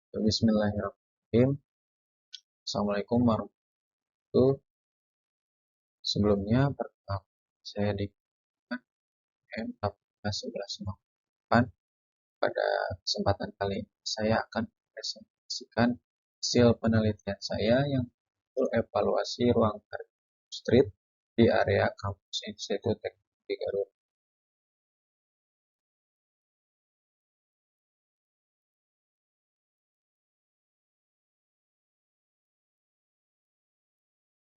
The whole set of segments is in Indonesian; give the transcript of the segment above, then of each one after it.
Bismillahirrahmanirrahim. Assalamualaikum warahmatullahi wabarakatuh. Sebelumnya, perkenalkan saya di M141108. Pada kesempatan kali ini, saya akan mempresentasikan hasil penelitian saya yang evaluasi ruang parkir street di area kampus Institut Teknologi Garut.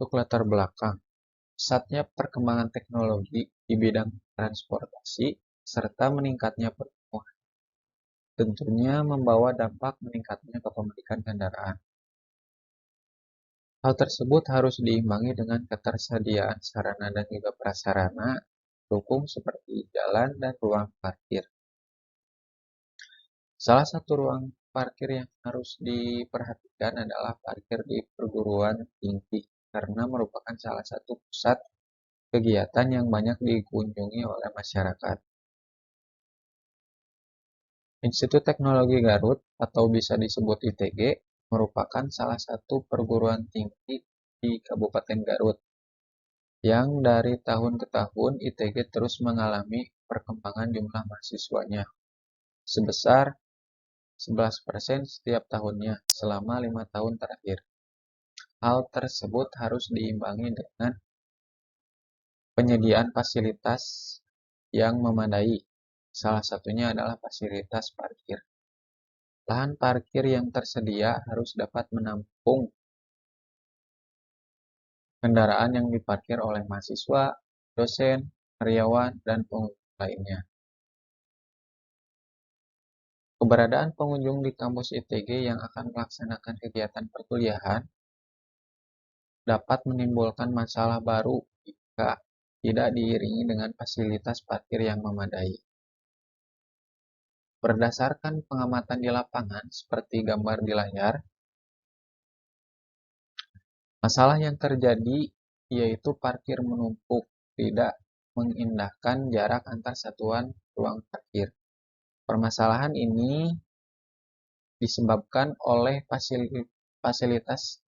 Untuk latar belakang, pesatnya perkembangan teknologi di bidang transportasi serta meningkatnya pertumbuhan tentunya membawa dampak meningkatnya kepemilikan kendaraan. Hal tersebut harus diimbangi dengan ketersediaan sarana dan juga prasarana pendukung seperti jalan dan ruang parkir. Salah satu ruang parkir yang harus diperhatikan adalah parkir di perguruan tinggi karena merupakan salah satu pusat kegiatan yang banyak dikunjungi oleh masyarakat. Institut Teknologi Garut atau bisa disebut ITG merupakan salah satu perguruan tinggi di Kabupaten Garut yang dari tahun ke tahun ITG terus mengalami perkembangan jumlah mahasiswanya sebesar 11% setiap tahunnya selama 5 tahun terakhir. Hal tersebut harus diimbangi dengan penyediaan fasilitas yang memadai. Salah satunya adalah fasilitas parkir. Lahan parkir yang tersedia harus dapat menampung kendaraan yang diparkir oleh mahasiswa, dosen, karyawan, dan pengunjung lainnya. Keberadaan pengunjung di kampus ITG yang akan melaksanakan kegiatan perkuliahan dapat menimbulkan masalah baru jika tidak diiringi dengan fasilitas parkir yang memadai. Berdasarkan pengamatan di lapangan, seperti gambar di layar, masalah yang terjadi yaitu parkir menumpuk, tidak mengindahkan jarak antar satuan ruang parkir. Permasalahan ini disebabkan oleh fasilitas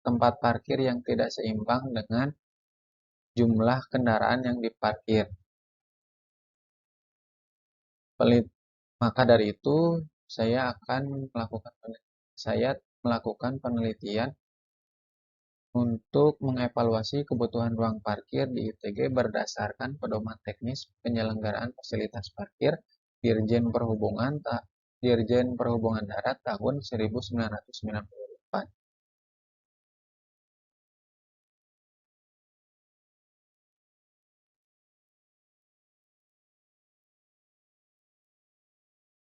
tempat parkir yang tidak seimbang dengan jumlah kendaraan yang diparkir. Maka dari itu, saya melakukan penelitian untuk mengevaluasi kebutuhan ruang parkir di ITG berdasarkan pedoman teknis penyelenggaraan fasilitas parkir Dirjen Perhubungan Darat tahun 1998.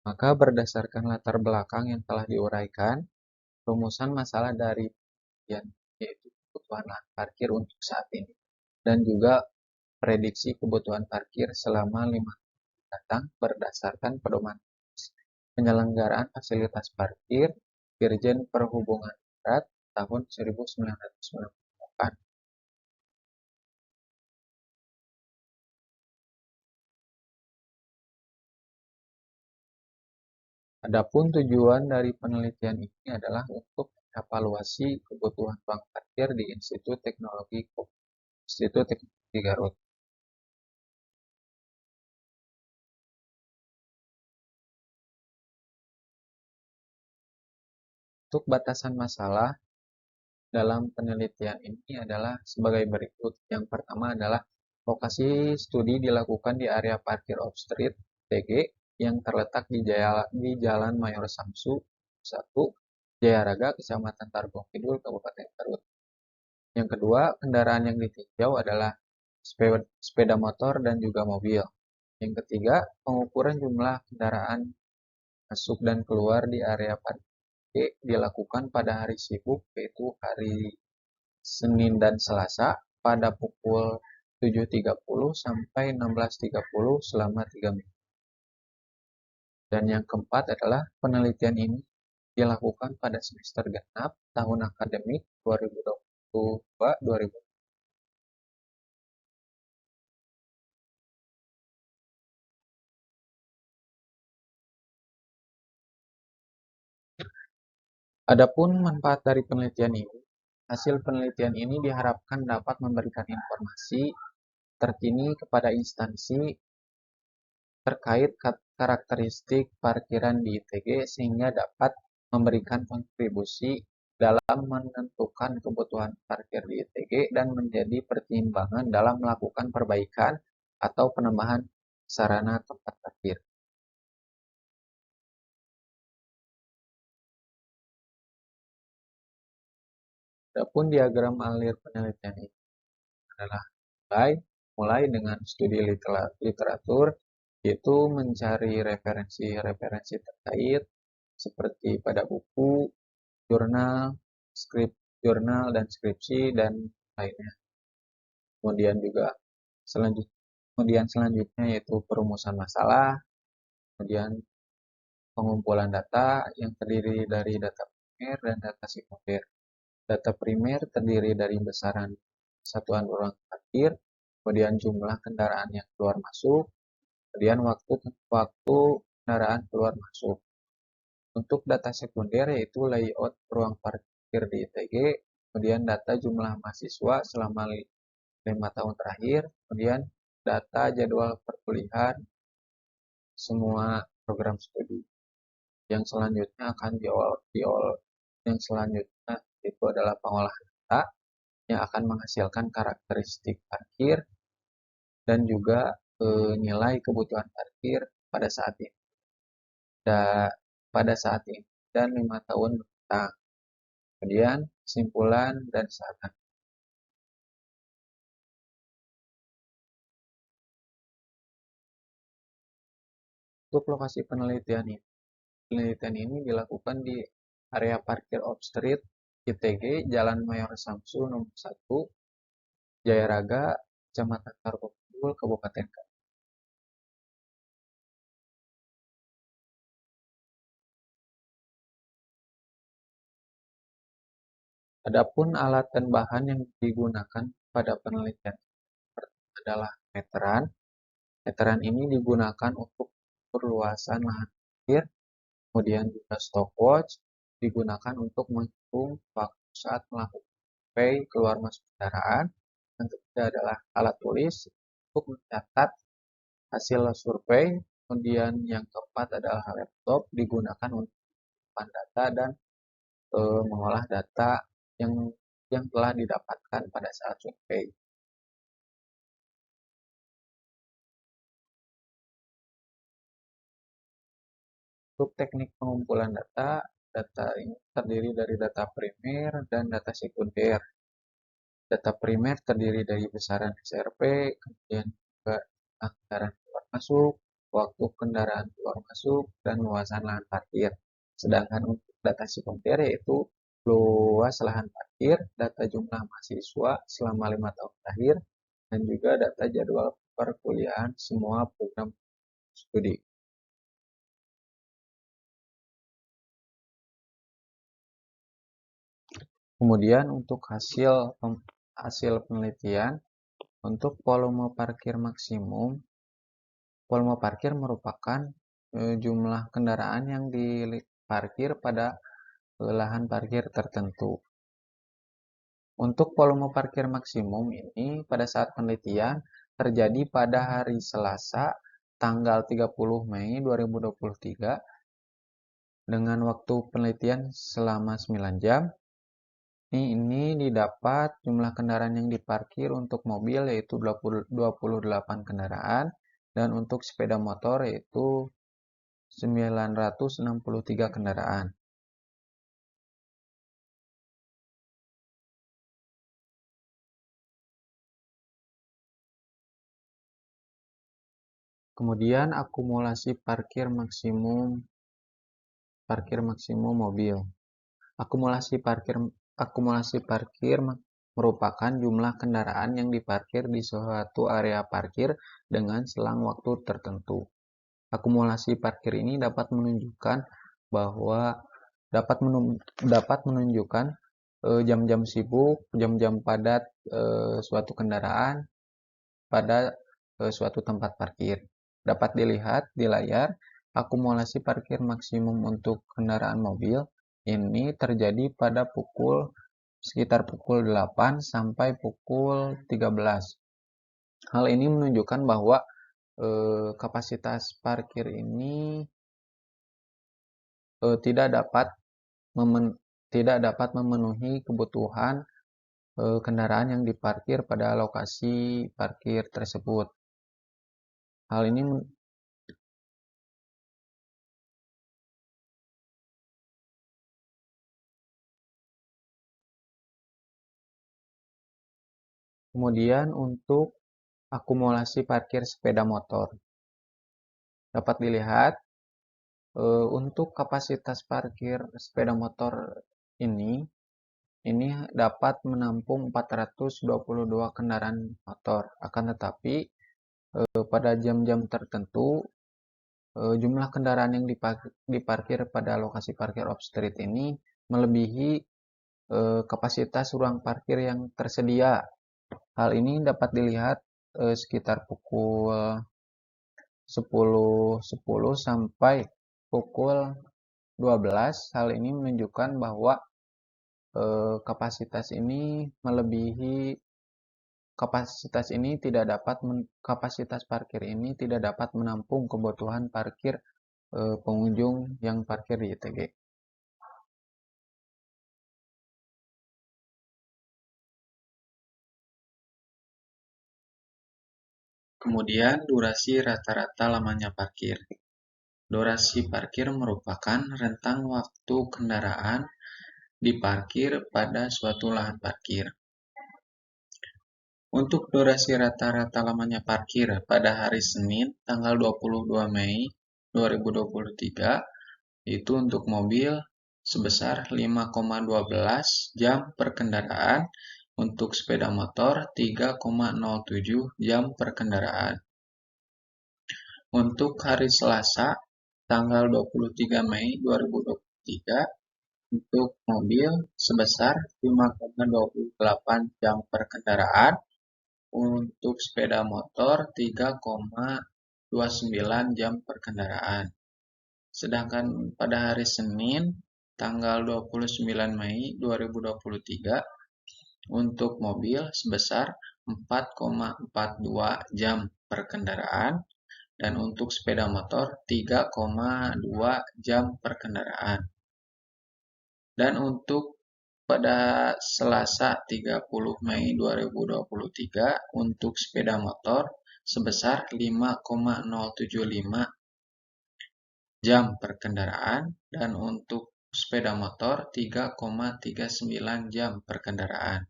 Maka berdasarkan latar belakang yang telah diuraikan, rumusan masalah dari penelitian yaitu kebutuhan lahan parkir untuk saat ini dan juga prediksi kebutuhan parkir selama 5 tahun datang berdasarkan pedoman penyelenggaraan fasilitas parkir Dirjen Perhubungan Darat tahun 1998. Adapun tujuan dari penelitian ini adalah untuk evaluasi kebutuhan ruang parkir di Institut Teknologi Garut. Untuk batasan masalah dalam penelitian ini adalah sebagai berikut. Yang pertama adalah lokasi studi dilakukan di area parkir off-street (TG) yang terletak di Jalan Mayor Samsu 1, Jayaraga, Kecamatan Targong Kidul, Kabupaten Garut. Yang kedua, kendaraan yang ditinjau adalah sepeda motor dan juga mobil. Yang ketiga, pengukuran jumlah kendaraan masuk dan keluar di area parkir dilakukan pada hari sibuk, yaitu hari Senin dan Selasa pada pukul 7.30 sampai 16.30 selama 3 minggu. Dan yang keempat adalah penelitian ini dilakukan pada semester genap tahun akademik 2022-2023. Adapun manfaat dari penelitian ini, hasil penelitian ini diharapkan dapat memberikan informasi terkini kepada instansi terkait karakteristik parkiran di ITG sehingga dapat memberikan kontribusi dalam menentukan kebutuhan parkir di ITG dan menjadi pertimbangan dalam melakukan perbaikan atau penambahan sarana tempat parkir. Adapun diagram alir penelitian ini adalah mulai dengan studi literatur, yaitu mencari referensi-referensi terkait seperti pada buku, jurnal, dan skripsi dan lainnya. Kemudian juga selanjutnya yaitu perumusan masalah, kemudian pengumpulan data yang terdiri dari data primer dan data sekunder. Data primer terdiri dari besaran satuan ruang parkir, kemudian jumlah kendaraan yang keluar masuk, kemudian waktu kendaraan keluar masuk. Untuk data sekunder yaitu layout ruang parkir di ITG, kemudian data jumlah mahasiswa selama 5 tahun terakhir, kemudian data jadwal perkuliahan semua program studi. Yang selanjutnya yang selanjutnya itu adalah pengolahan data yang akan menghasilkan karakteristik parkir dan juga nilai kebutuhan parkir pada saat ini. Dan 5 tahun mendatang. Kemudian kesimpulan dan saran. Untuk lokasi penelitian ini dilakukan di area parkir off-street ITG, Jalan Mayor Samsu nomor 1, Jayaraga, Kecamatan Tarogongkul, Kabupaten Karo. Adapun alat dan bahan yang digunakan pada penelitian adalah meteran. Meteran ini digunakan untuk perluasan lahan parkir, kemudian juga stopwatch digunakan untuk menghitung waktu saat melakukan survei keluar masuk kendaraan. Dan ketiga adalah alat tulis untuk mencatat hasil survei. Kemudian yang keempat adalah laptop digunakan untuk menyimpan data dan mengolah data yang telah didapatkan pada saat survei. Untuk teknik pengumpulan data ini terdiri dari data primer dan data sekunder. Data primer terdiri dari besaran SRP, kemudian juga kendaraan keluar masuk, waktu kendaraan keluar masuk, dan luasan lahan parkir. Sedangkan untuk data sekunder yaitu luas lahan parkir, data jumlah mahasiswa selama 5 tahun terakhir, dan juga data jadwal perkuliahan semua program studi. Kemudian untuk hasil penelitian, untuk volume parkir merupakan jumlah kendaraan yang diparkir pada lahan parkir tertentu. Untuk volume parkir maksimum ini pada saat penelitian terjadi pada hari Selasa tanggal 30 Mei 2023 dengan waktu penelitian selama 9 jam. Ini didapat jumlah kendaraan yang diparkir untuk mobil yaitu 28 kendaraan dan untuk sepeda motor yaitu 963 kendaraan. Kemudian akumulasi parkir maksimum mobil. Akumulasi parkir merupakan jumlah kendaraan yang diparkir di suatu area parkir dengan selang waktu tertentu. Akumulasi parkir ini dapat menunjukkan jam-jam sibuk, jam-jam padat suatu kendaraan pada suatu tempat parkir. Dapat dilihat di layar akumulasi parkir maksimum untuk kendaraan mobil ini terjadi pada sekitar pukul 8 sampai pukul 13. Hal ini menunjukkan bahwa kapasitas parkir ini tidak dapat memenuhi kebutuhan kendaraan yang diparkir pada lokasi parkir tersebut. Hal ini kemudian untuk akumulasi parkir sepeda motor. Dapat dilihat untuk kapasitas parkir sepeda motor ini dapat menampung 422 kendaraan motor. Akan tetapi pada jam-jam tertentu jumlah kendaraan yang diparkir pada lokasi parkir off-street ini melebihi kapasitas ruang parkir yang tersedia. Hal ini dapat dilihat sekitar pukul 10.10 sampai pukul 12. Hal ini menunjukkan bahwa kapasitas parkir ini tidak dapat menampung kebutuhan parkir pengunjung yang parkir di ITG. Kemudian durasi rata-rata lamanya parkir. Durasi parkir merupakan rentang waktu kendaraan diparkir pada suatu lahan parkir. Untuk durasi rata-rata lamanya parkir pada hari Senin tanggal 22 Mei 2023 itu untuk mobil sebesar 5,12 jam per kendaraan, untuk sepeda motor 3,07 jam per kendaraan. Untuk hari Selasa tanggal 23 Mei 2023 untuk mobil sebesar 5,28 jam per kendaraan, untuk sepeda motor 3,29 jam per kendaraan. Sedangkan pada hari Senin tanggal 29 Mei 2023 untuk mobil sebesar 4,42 jam per kendaraan dan untuk sepeda motor 3,2 jam per kendaraan. Dan untuk pada Selasa 30 Mei 2023 untuk sepeda motor sebesar 5,075 jam per kendaraan dan untuk sepeda motor 3,39 jam per kendaraan.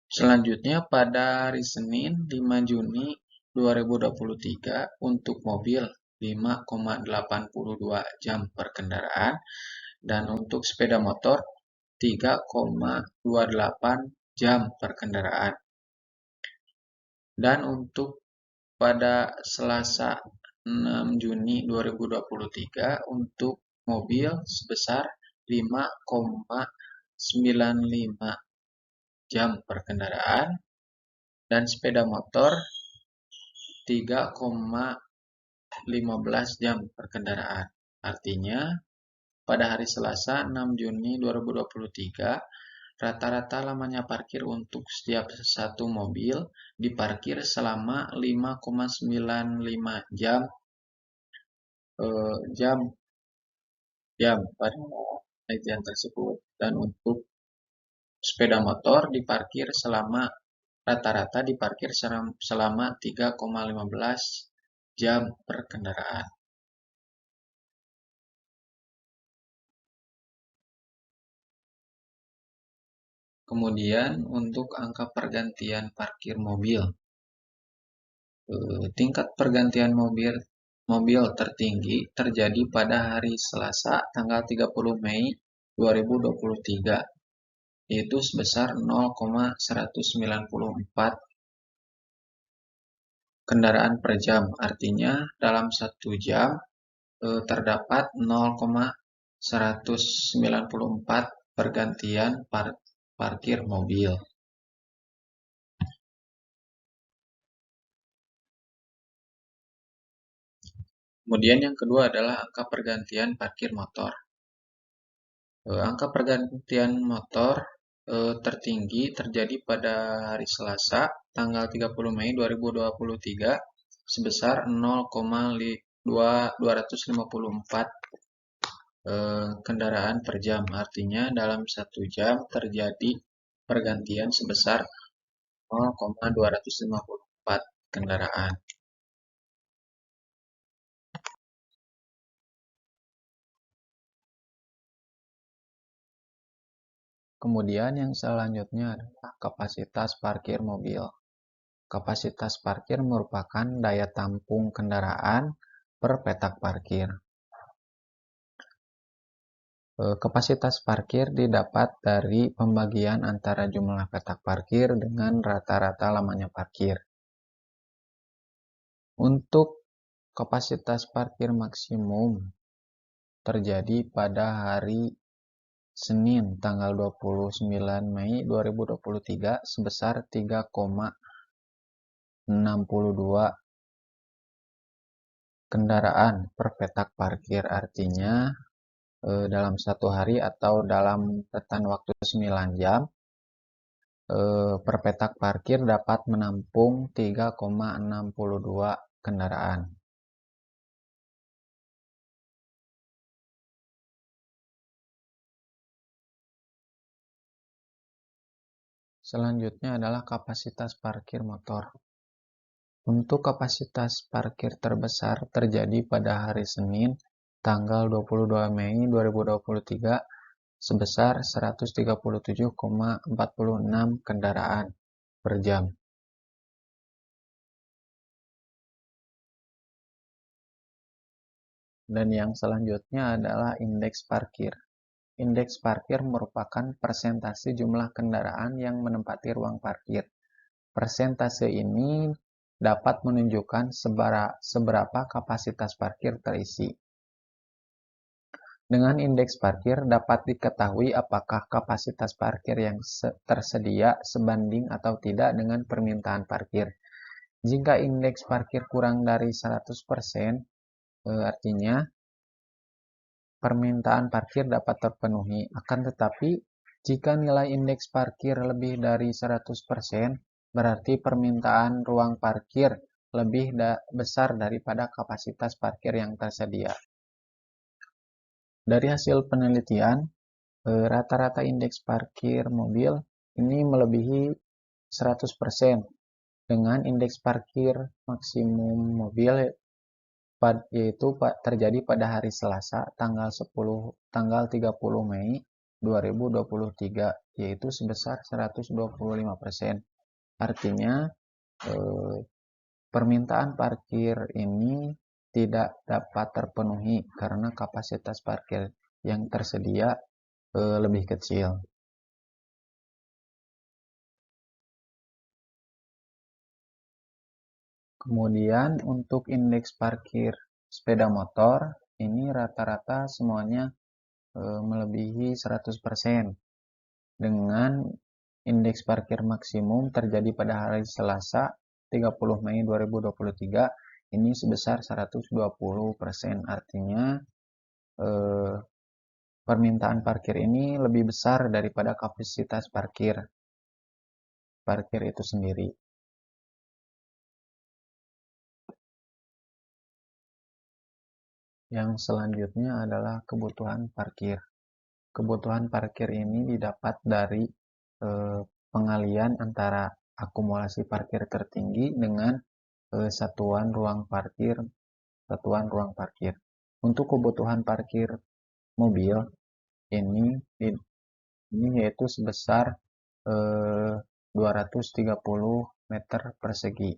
Selanjutnya pada hari Senin 5 Juni 2023 untuk mobil 5,82 jam per kendaraan dan untuk sepeda motor 3,28 jam per kendaraan. Dan untuk pada Selasa 6 Juni 2023 untuk mobil sebesar 5,95 jam per kendaraan dan sepeda motor 3,15 jam per kendaraan. Artinya pada hari Selasa 6 Juni 2023 rata-rata lamanya parkir untuk setiap satu mobil diparkir selama 5,95 jam pada penelitian tersebut, dan untuk sepeda motor diparkir rata-rata diparkir selama 3,15 jam per kendaraan. Kemudian untuk angka pergantian parkir mobil. Tingkat pergantian mobil tertinggi terjadi pada hari Selasa tanggal 30 Mei 2023, yaitu sebesar 0,194 kendaraan per jam. Artinya dalam 1 jam terdapat 0,194 pergantian parkir mobil. Kemudian yang kedua adalah angka pergantian parkir motor. Angka pergantian motor tertinggi terjadi pada hari Selasa, tanggal 30 Mei 2023, sebesar 0,254 kendaraan per jam. Artinya dalam 1 jam terjadi pergantian sebesar 0,254 kendaraan. Kemudian yang selanjutnya adalah kapasitas parkir mobil. Kapasitas parkir merupakan daya tampung kendaraan per petak parkir. Kapasitas parkir didapat dari pembagian antara jumlah petak parkir dengan rata-rata lamanya parkir. Untuk kapasitas parkir maksimum terjadi pada hari Senin tanggal 29 Mei 2023 sebesar 3,62 kendaraan per petak parkir. Artinya dalam 1 hari atau dalam rentan waktu 9 jam per petak parkir dapat menampung 3,62 kendaraan. Selanjutnya adalah kapasitas parkir motor. Untuk kapasitas parkir terbesar terjadi pada hari Senin tanggal 22 Mei 2023 sebesar 137,46 kendaraan per jam. Dan yang selanjutnya adalah indeks parkir. Indeks parkir merupakan persentase jumlah kendaraan yang menempati ruang parkir. Persentase ini dapat menunjukkan seberapa kapasitas parkir terisi. Dengan indeks parkir dapat diketahui apakah kapasitas parkir yang tersedia sebanding atau tidak dengan permintaan parkir. Jika indeks parkir kurang dari 100%, artinya permintaan parkir dapat terpenuhi. Akan tetapi, jika nilai indeks parkir lebih dari 100%, berarti permintaan ruang parkir lebih besar daripada kapasitas parkir yang tersedia. Dari hasil penelitian, rata-rata indeks parkir mobil ini melebihi 100%, dengan indeks parkir maksimum mobil yaitu terjadi pada hari Selasa tanggal 30 Mei 2023, yaitu sebesar 125%. Artinya permintaan parkir ini tidak dapat terpenuhi karena kapasitas parkir yang tersedia lebih kecil. Kemudian untuk indeks parkir sepeda motor ini rata-rata semuanya melebihi 100%, dengan indeks parkir maksimum terjadi pada hari Selasa 30 Mei 2023 ini sebesar 120%. Artinya permintaan parkir ini lebih besar daripada kapasitas parkir itu sendiri. Yang selanjutnya adalah kebutuhan parkir. Kebutuhan parkir ini didapat dari pengalian antara akumulasi parkir tertinggi dengan satuan ruang parkir. Untuk kebutuhan parkir mobil ini yaitu sebesar 230 meter persegi.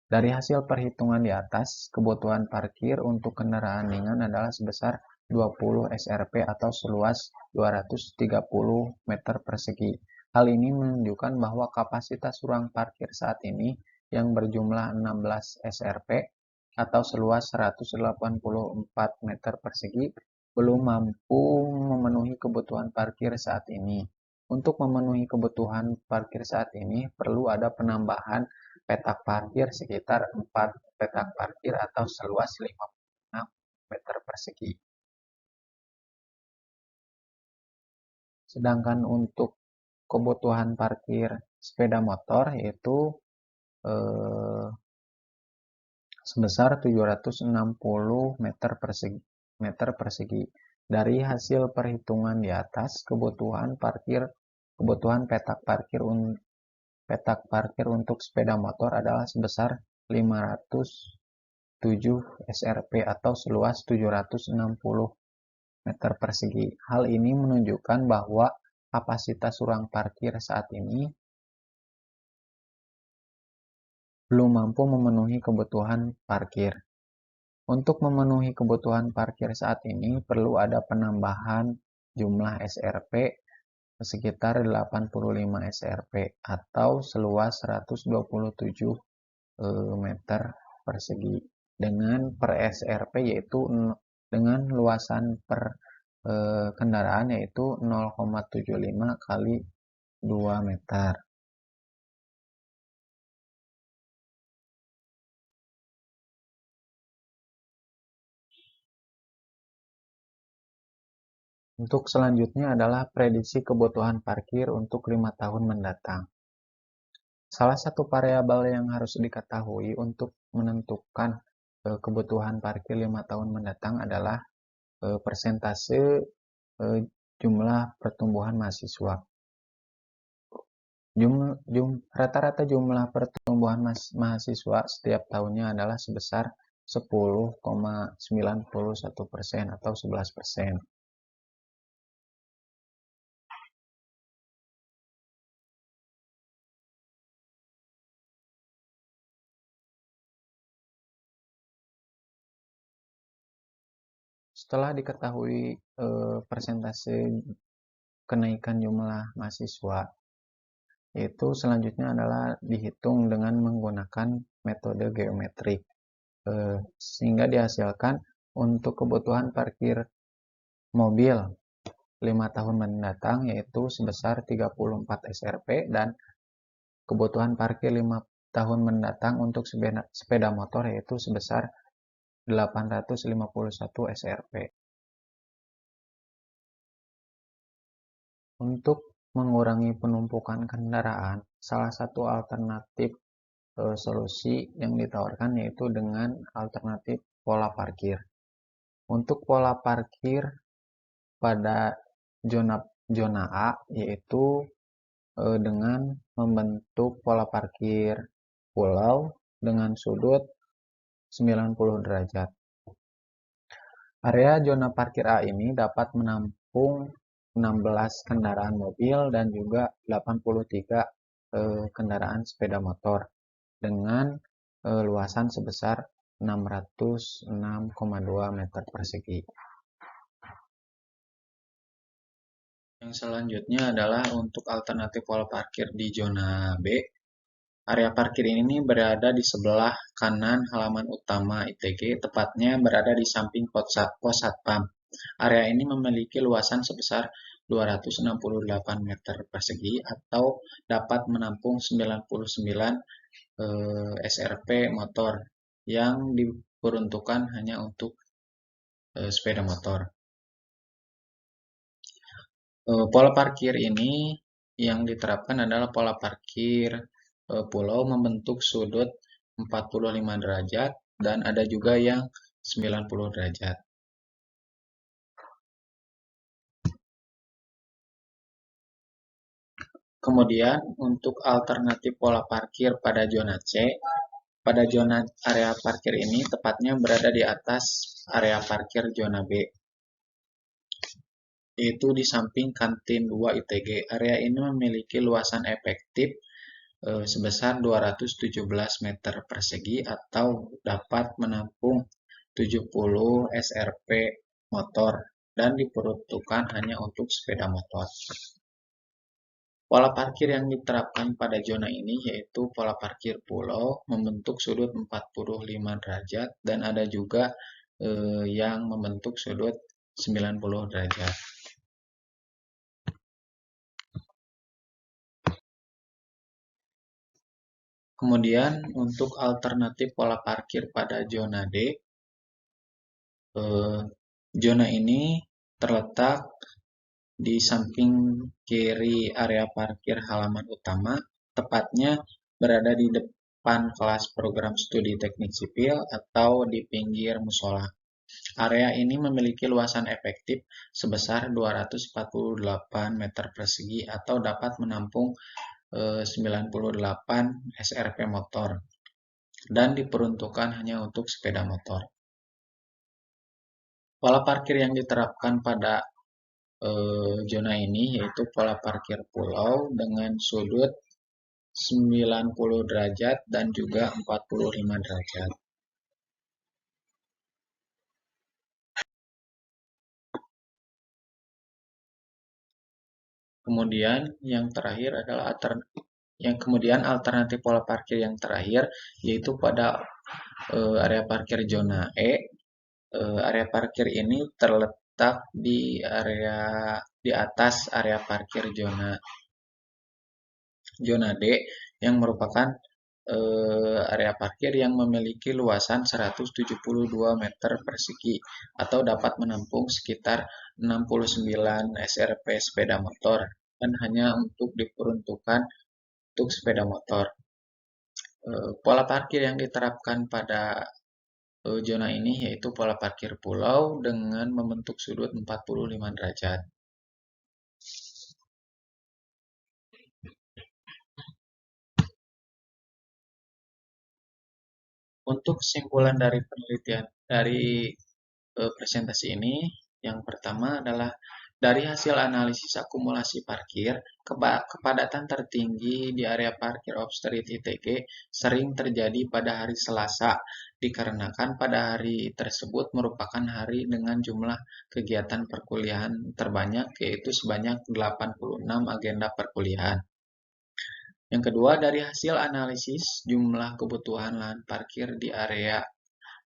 Dari hasil perhitungan di atas, kebutuhan parkir untuk kendaraan ringan adalah sebesar 20 SRP atau seluas 230 meter persegi. Hal ini menunjukkan bahwa kapasitas ruang parkir saat ini yang berjumlah 16 SRP atau seluas 184 meter persegi belum mampu memenuhi kebutuhan parkir saat ini. Untuk memenuhi kebutuhan parkir saat ini perlu ada penambahan petak parkir sekitar 4 petak parkir atau seluas 56 meter persegi. Sedangkan untuk kebutuhan parkir sepeda motor yaitu sebesar 760 meter persegi. Dari hasil perhitungan di atas, kebutuhan petak parkir untuk sepeda motor adalah sebesar 507 SRP atau seluas 760 meter persegi. Hal ini menunjukkan bahwa kapasitas ruang parkir saat ini belum mampu memenuhi kebutuhan parkir. Untuk memenuhi kebutuhan parkir saat ini perlu ada penambahan jumlah SRP sekitar 85 SRP atau seluas 127 meter persegi dengan per SRP yaitu dengan luasan per kendaraan yaitu 0,75 kali 2 meter. Untuk selanjutnya adalah prediksi kebutuhan parkir untuk 5 tahun mendatang. Salah satu variabel yang harus diketahui untuk menentukan kebutuhan parkir 5 tahun mendatang adalah persentase jumlah pertumbuhan mahasiswa. Rata-rata jumlah pertumbuhan mahasiswa setiap tahunnya adalah sebesar 10,91% atau 11%. Setelah diketahui persentase kenaikan jumlah mahasiswa, yaitu selanjutnya adalah dihitung dengan menggunakan metode geometrik, sehingga dihasilkan untuk kebutuhan parkir mobil 5 tahun mendatang yaitu sebesar 34 SRP dan kebutuhan parkir 5 tahun mendatang untuk sepeda motor yaitu sebesar 851 SRP. Untuk mengurangi penumpukan kendaraan, salah satu alternatif solusi yang ditawarkan yaitu dengan alternatif pola parkir. Untuk pola parkir pada zona A yaitu dengan membentuk pola parkir pulau dengan sudut 90 derajat. Area zona parkir A ini dapat menampung 16 kendaraan mobil dan juga 83 kendaraan sepeda motor dengan luasan sebesar 606,2 meter persegi. Yang selanjutnya adalah untuk alternatif pola parkir di zona B. Area parkir ini berada di sebelah kanan halaman utama ITG, tepatnya berada di samping pos satpam. Area ini memiliki luasan sebesar 268 meter persegi atau dapat menampung 99 SRP motor yang diperuntukkan hanya untuk sepeda motor. Pola parkir ini yang diterapkan adalah pola parkir pulau membentuk sudut 45 derajat dan ada juga yang 90 derajat. Kemudian untuk alternatif pola parkir pada zona C, pada zona area parkir ini tepatnya berada di atas area parkir zona B, yaitu di samping kantin 2 ITG. Area ini memiliki luasan efektif sebesar 217 meter persegi atau dapat menampung 70 SRP motor dan diperuntukkan hanya untuk sepeda motor. Pola parkir yang diterapkan pada zona ini yaitu pola parkir pulau membentuk sudut 45 derajat dan ada juga yang membentuk sudut 90 derajat. Kemudian untuk alternatif pola parkir pada zona D, Zona ini terletak di samping kiri area parkir halaman utama, tepatnya berada di depan kelas program studi teknik sipil atau di pinggir musola. Area ini memiliki luasan efektif sebesar 248 meter persegi atau dapat menampung 98 SRP motor dan diperuntukkan hanya untuk sepeda motor. Pola parkir yang diterapkan pada zona ini yaitu pola parkir pulau dengan sudut 90 derajat dan juga 45 derajat. Kemudian yang terakhir adalah alternatif pola parkir yang terakhir yaitu pada area parkir zona E. Area parkir ini terletak di atas area parkir zona D yang merupakan area parkir yang memiliki luasan 172 meter persegi atau dapat menampung sekitar 69 SRP sepeda motor dan hanya untuk diperuntukkan untuk sepeda motor. Pola parkir yang diterapkan pada zona ini yaitu pola parkir pulau dengan membentuk sudut 45 derajat. Untuk kesimpulan dari penelitian dari presentasi ini, yang pertama adalah dari hasil analisis akumulasi parkir, kepadatan tertinggi di area parkir off-street ITG sering terjadi pada hari Selasa, dikarenakan pada hari tersebut merupakan hari dengan jumlah kegiatan perkuliahan terbanyak, yaitu sebanyak 86 agenda perkuliahan. Yang kedua, dari hasil analisis jumlah kebutuhan lahan parkir di area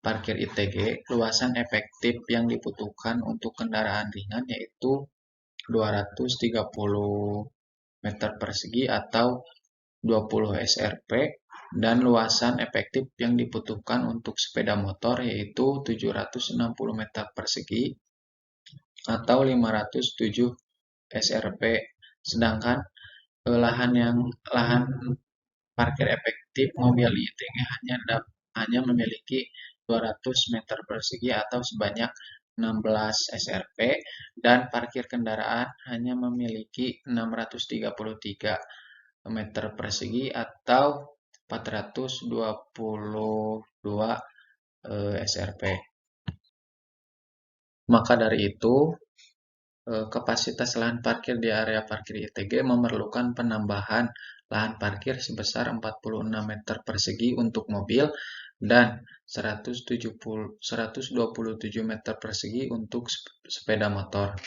parkir ITG, luasan efektif yang dibutuhkan untuk kendaraan ringan yaitu 230 meter persegi atau 20 SRP dan luasan efektif yang dibutuhkan untuk sepeda motor yaitu 760 meter persegi atau 507 SRP. Sedangkan lahan parkir efektif mobil ITG hanya memiliki 200 meter persegi atau sebanyak 16 SRP dan parkir kendaraan hanya memiliki 633 meter persegi atau 422 SRP. Maka dari itu, kapasitas lahan parkir di area parkir ITG memerlukan penambahan lahan parkir sebesar 46 meter persegi untuk mobil dan 127 meter persegi untuk sepeda motor.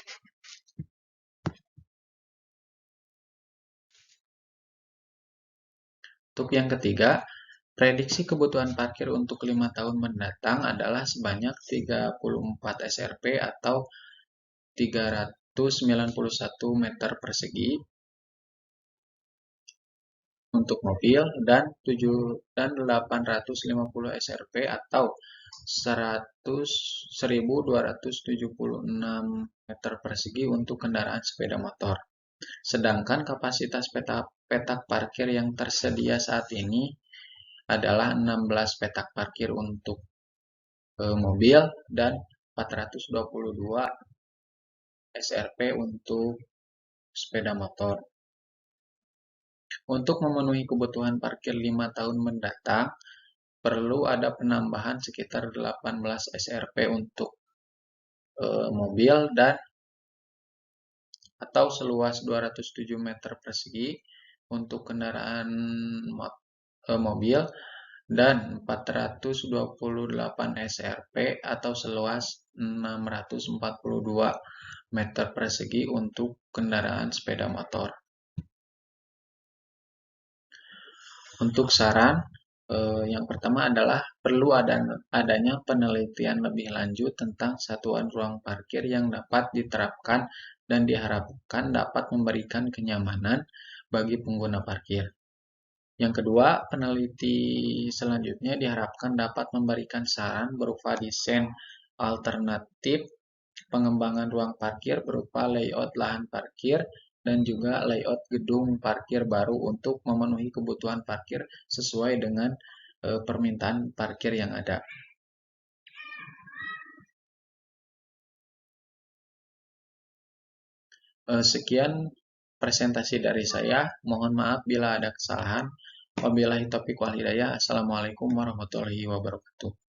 Untuk yang ketiga, prediksi kebutuhan parkir untuk 5 tahun mendatang adalah sebanyak 34 SRP atau 391 meter persegi untuk mobil dan 850 SRP atau 1.276 meter persegi untuk kendaraan sepeda motor. Sedangkan kapasitas petak parkir yang tersedia saat ini adalah 16 petak parkir untuk mobil dan 422 SRP untuk sepeda motor. Untuk memenuhi kebutuhan parkir 5 tahun mendatang, perlu ada penambahan sekitar 18 SRP untuk mobil dan atau seluas 207 meter persegi untuk kendaraan mobil dan 428 SRP atau seluas 642 meter persegi untuk kendaraan sepeda motor. Untuk saran, yang pertama adalah perlu adanya penelitian lebih lanjut tentang satuan ruang parkir yang dapat diterapkan dan diharapkan dapat memberikan kenyamanan bagi pengguna parkir. Yang kedua, peneliti selanjutnya diharapkan dapat memberikan saran berupa desain alternatif pengembangan ruang parkir berupa layout lahan parkir dan juga layout gedung parkir baru untuk memenuhi kebutuhan parkir sesuai dengan permintaan parkir yang ada. Sekian presentasi dari saya. Mohon maaf bila ada kesalahan. Wabillahi taufiq wal hidayah. Assalamualaikum warahmatullahi wabarakatuh.